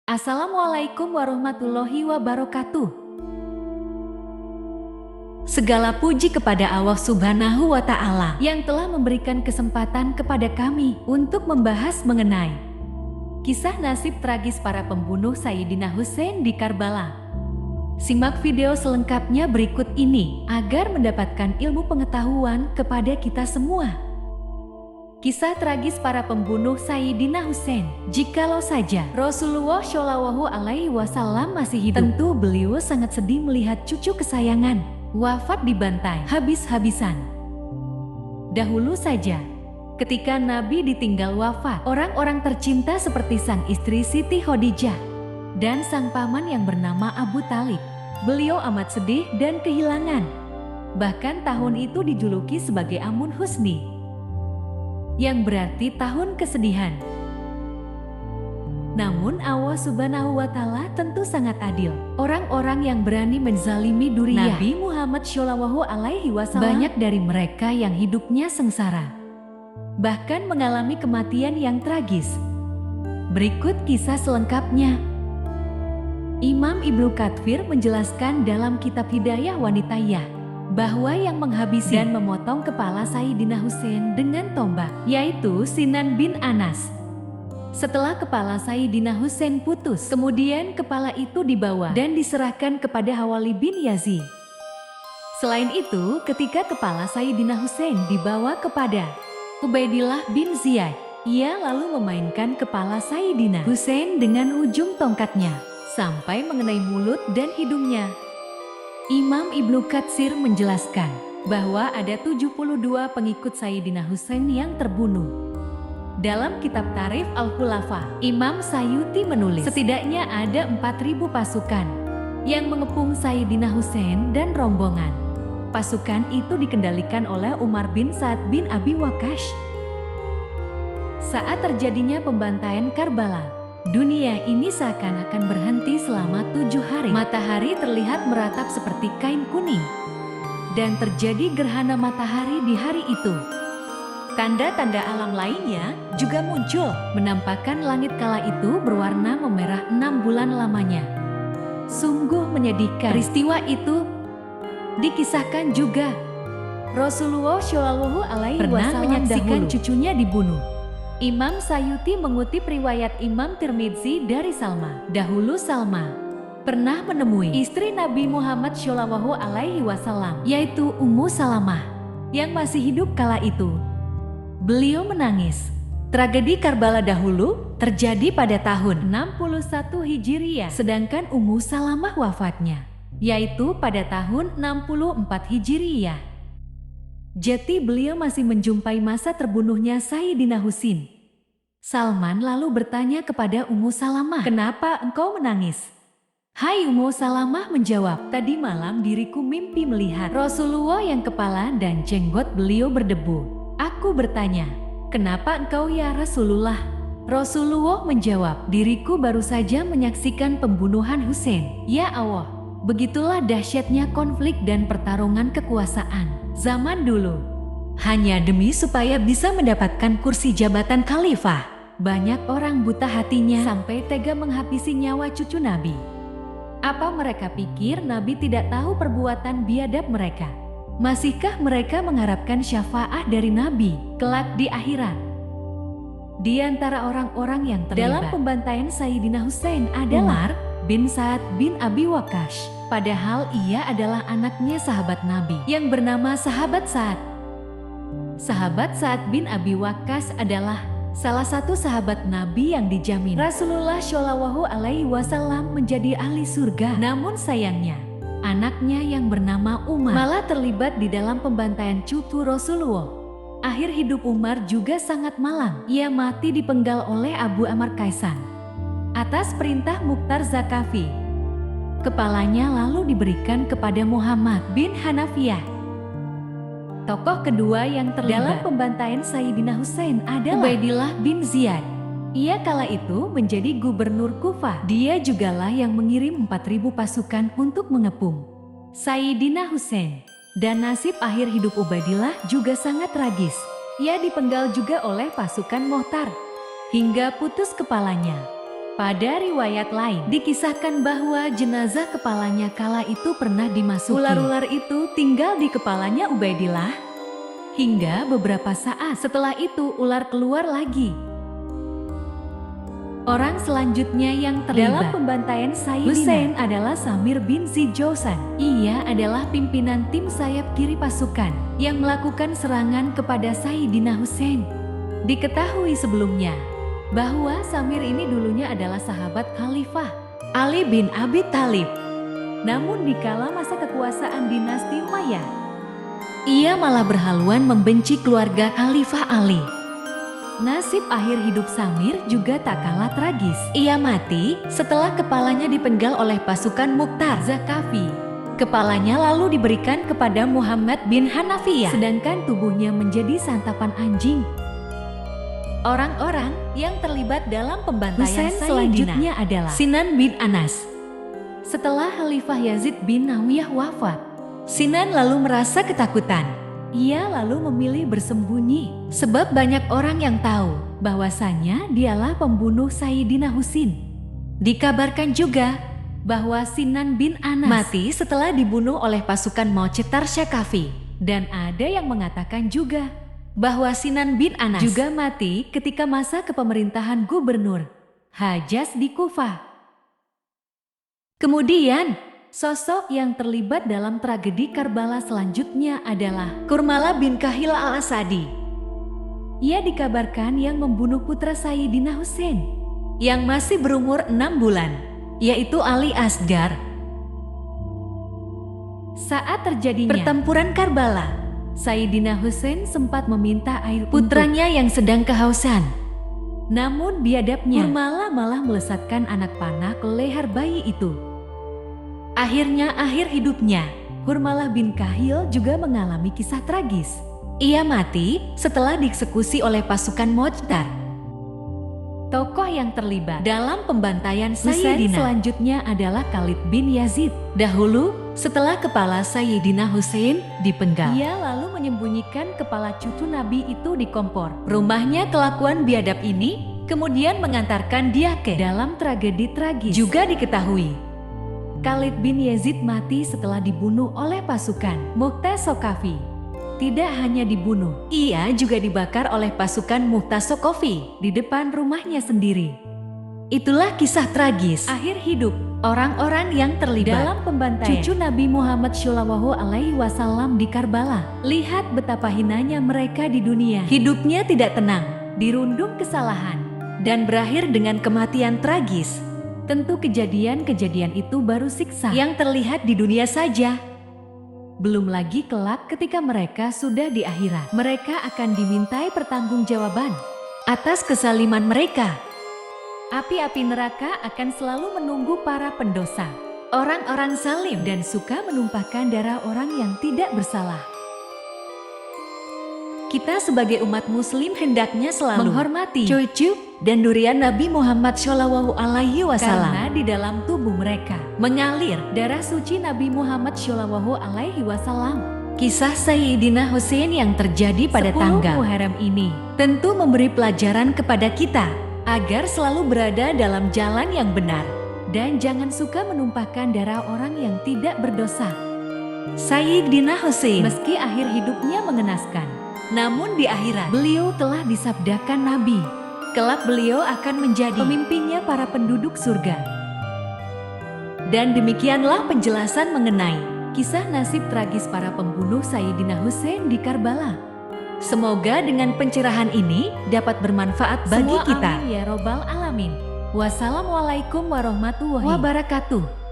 Assalamualaikum warahmatullahi wabarakatuh. Segala puji kepada Allah Subhanahu wa Ta'ala yang telah memberikan kesempatan kepada kami untuk membahas mengenai kisah nasib tragis para pembunuh Sayyidina Husain di Karbala. Simak video selengkapnya berikut ini agar mendapatkan ilmu pengetahuan kepada kita semua. Kisah tragis para pembunuh Sayyidina Husain. Jikalau saja Rasulullah Shallallahu Alaihi Wasallam masih hidup, tentu beliau sangat sedih melihat cucu kesayangan wafat dibantai habis-habisan. Dahulu saja, ketika Nabi ditinggal wafat, orang-orang tercinta seperti sang istri Siti Khadijah dan sang paman yang bernama Abu Talib, beliau amat sedih dan kehilangan. Bahkan tahun itu dijuluki sebagai Amun Husni, yang berarti tahun kesedihan. Namun Allah Subhanahu wa Ta'ala tentu sangat adil. Orang-orang yang berani menzalimi Duriyah Nabi Muhammad Shallallahu Alaihi Wasallam, banyak dari mereka yang hidupnya sengsara, bahkan mengalami kematian yang tragis. Berikut kisah selengkapnya. Imam Ibnu Katsir menjelaskan dalam kitab Hidayah Wanitayah bahwa yang menghabisi dan memotong kepala Sayyidina Husain dengan tombak, yaitu Sinan bin Anas. Setelah kepala Sayyidina Husain putus, kemudian kepala itu dibawa dan diserahkan kepada Hawali bin Yazid. Selain itu, ketika kepala Sayyidina Husain dibawa kepada Ubaidillah bin Ziyad, ia lalu memainkan kepala Sayyidina Husain dengan ujung tongkatnya sampai mengenai mulut dan hidungnya. Imam Ibnu Katsir menjelaskan bahwa ada 72 pengikut Sayyidina Husain yang terbunuh. Dalam kitab Tarikh Al-Khulafa, Imam Sayuti menulis setidaknya ada 4.000 pasukan yang mengepung Sayyidina Husain dan rombongan. Pasukan itu dikendalikan oleh Umar bin Sa'ad bin Abi Waqqas. Saat terjadinya pembantaian Karbala, dunia ini seakan-akan berhenti selama 7 hari. Matahari terlihat meratap seperti kain kuning, dan terjadi gerhana matahari di hari itu. Tanda-tanda alam lainnya juga muncul, menampakkan langit kala itu berwarna memerah 6 bulan lamanya. Sungguh menyedihkan. Peristiwa itu dikisahkan juga Rasulullah Shallallahu Alaihi Wasallam menyaksikan cucunya dibunuh. Imam Sayuti mengutip riwayat Imam Tirmidzi dari Salma. Dahulu Salma pernah menemui istri Nabi Muhammad Shallallahu Alaihi Wasallam, yaitu Ummu Salamah, yang masih hidup kala itu. Beliau menangis. Tragedi Karbala dahulu terjadi pada tahun 61 Hijriyah, sedangkan Ummu Salamah wafatnya yaitu pada tahun 64 Hijriyah. Jadi beliau masih menjumpai masa terbunuhnya Sayyidina Husain. Salman lalu bertanya kepada Ummu Salamah, "Kenapa engkau menangis?" Hai Ummu Salamah menjawab, "Tadi malam diriku mimpi melihat Rasulullah yang kepala dan jenggot beliau berdebu. Aku bertanya, 'Kenapa engkau ya Rasulullah?' Rasulullah menjawab, 'Diriku baru saja menyaksikan pembunuhan Husain.' Ya Allah, begitulah dahsyatnya konflik dan pertarungan kekuasaan zaman dulu. Hanya demi supaya bisa mendapatkan kursi jabatan khalifah, banyak orang buta hatinya sampai tega menghabisi nyawa cucu Nabi. Apa mereka pikir Nabi tidak tahu perbuatan biadab mereka? Masihkah mereka mengharapkan syafaat dari Nabi kelak di akhirat?" Di antara orang-orang yang terlibat dalam pembantaian Sayyidina Husain adalah Umar bin Sa'ad bin Abi Waqqas. Padahal ia adalah anaknya sahabat Nabi yang bernama Sahabat Sa'ad. Sahabat Sa'ad bin Abi Waqqas adalah salah satu sahabat Nabi yang dijamin Rasulullah Shallallahu Alaihi Wasallam menjadi ahli surga. Namun sayangnya, anaknya yang bernama Umar malah terlibat di dalam pembantaian cucu Rasulullah. Akhir hidup Umar juga sangat malang. Ia mati dipenggal oleh Abu Amr Kaisan atas perintah Mukhtar Zakafi. Kepalanya lalu diberikan kepada Muhammad bin Hanafiyah. Tokoh kedua yang terlibat dalam pembantaian Sayyidina Husain adalah Ubaidillah bin Ziyad. Ia kala itu menjadi gubernur Kufah. Dia jugalah yang mengirim 4.000 pasukan untuk mengepung Sayyidina Husain. Dan nasib akhir hidup Ubaidillah juga sangat tragis. Ia dipenggal juga oleh pasukan Mukhtar hingga putus kepalanya. Pada riwayat lain, dikisahkan bahwa jenazah kepalanya kala itu pernah dimasuki. Ular-ular itu tinggal di kepalanya Ubaidillah. Hingga beberapa saat setelah itu ular keluar lagi. Orang selanjutnya yang terlibat dalam pembantaian Sayyidina Hussein adalah Samir bin Zijausan. Ia adalah pimpinan tim sayap kiri pasukan yang melakukan serangan kepada Sayyidina Hussein. Diketahui sebelumnya bahwa Samir ini dulunya adalah sahabat Khalifah Ali bin Abi Thalib. Namun dikala masa kekuasaan dinasti Umayyah, ia malah berhaluan membenci keluarga Khalifah Ali. Nasib akhir hidup Samir juga tak kalah tragis. Ia mati setelah kepalanya dipenggal oleh pasukan Mukhtar Zakafi. Kepalanya lalu diberikan kepada Muhammad bin Hanafiyah, sedangkan tubuhnya menjadi santapan anjing. Orang-orang yang terlibat dalam pembantaian selanjutnya adalah Sinan bin Anas. Setelah Khalifah Yazid bin Muawiyah wafat, Sinan lalu merasa ketakutan. Ia lalu memilih bersembunyi, sebab banyak orang yang tahu bahwasanya dialah pembunuh Sayyidina Husin. Dikabarkan juga bahwa Sinan bin Anas mati setelah dibunuh oleh pasukan Mu'tasim Syakafi. Dan ada yang mengatakan juga bahwa Sinan bin Anas juga mati ketika masa kepemerintahan Gubernur Hajjaj di Kufah. Kemudian, sosok yang terlibat dalam tragedi Karbala selanjutnya adalah Kurmala bin Kahil al-Asadi. Ia dikabarkan yang membunuh putra Sayyidina Hussein yang masih berumur 6 bulan, yaitu Ali Asgar. Saat terjadinya pertempuran Karbala, Sayyidina Hussein sempat meminta air putranya yang sedang kehausan. Namun biadabnya Kurmala malah melesatkan anak panah ke leher bayi itu. Akhirnya akhir hidupnya, Kurmala bin Kahil juga mengalami kisah tragis. Ia mati setelah dieksekusi oleh pasukan Mu'tasim. Tokoh yang terlibat dalam pembantaian Sayyidina selanjutnya adalah Khalid bin Yazid. Dahulu, setelah kepala Sayyidina Hussein dipenggal, ia lalu menyembunyikan kepala cucu Nabi itu di kompor rumahnya. Kelakuan biadab ini kemudian mengantarkan dia ke dalam tragedi tragis. Juga diketahui, Khalid bin Yazid mati setelah dibunuh oleh pasukan Mu'tasim Syakafi. Tidak hanya dibunuh, ia juga dibakar oleh pasukan Mu'tasim Syakafi di depan rumahnya sendiri. Itulah kisah tragis akhir hidup orang-orang yang terlibat dalam pembantaian cucu Nabi Muhammad SAW di Karbala. Lihat betapa hinanya mereka di dunia. Hidupnya tidak tenang, dirundung kesalahan, dan berakhir dengan kematian tragis. Tentu kejadian-kejadian itu baru siksa yang terlihat di dunia saja. Belum lagi kelak ketika mereka sudah di akhirat, mereka akan dimintai pertanggungjawaban atas kesaliman mereka. Api-api neraka akan selalu menunggu para pendosa, orang-orang zalim dan suka menumpahkan darah orang yang tidak bersalah. Kita sebagai umat muslim hendaknya selalu menghormati cucu dan durian Nabi Muhammad SAW, karena di dalam tubuh mereka mengalir darah suci Nabi Muhammad SAW. Kisah Sayyidina Hussein yang terjadi pada tanggal Muharram ini tentu memberi pelajaran kepada kita agar selalu berada dalam jalan yang benar dan jangan suka menumpahkan darah orang yang tidak berdosa. Sayyidina Hussein meski akhir hidupnya mengenaskan, namun di akhirat beliau telah disabdakan Nabi, kelak beliau akan menjadi pemimpinnya para penduduk surga. Dan demikianlah penjelasan mengenai kisah nasib tragis para pembunuh Sayyidina Hussein di Karbala. Semoga dengan pencerahan ini dapat bermanfaat bagi kita. Amin ya robbal alamin. Wassalamualaikum warahmatullahi wabarakatuh.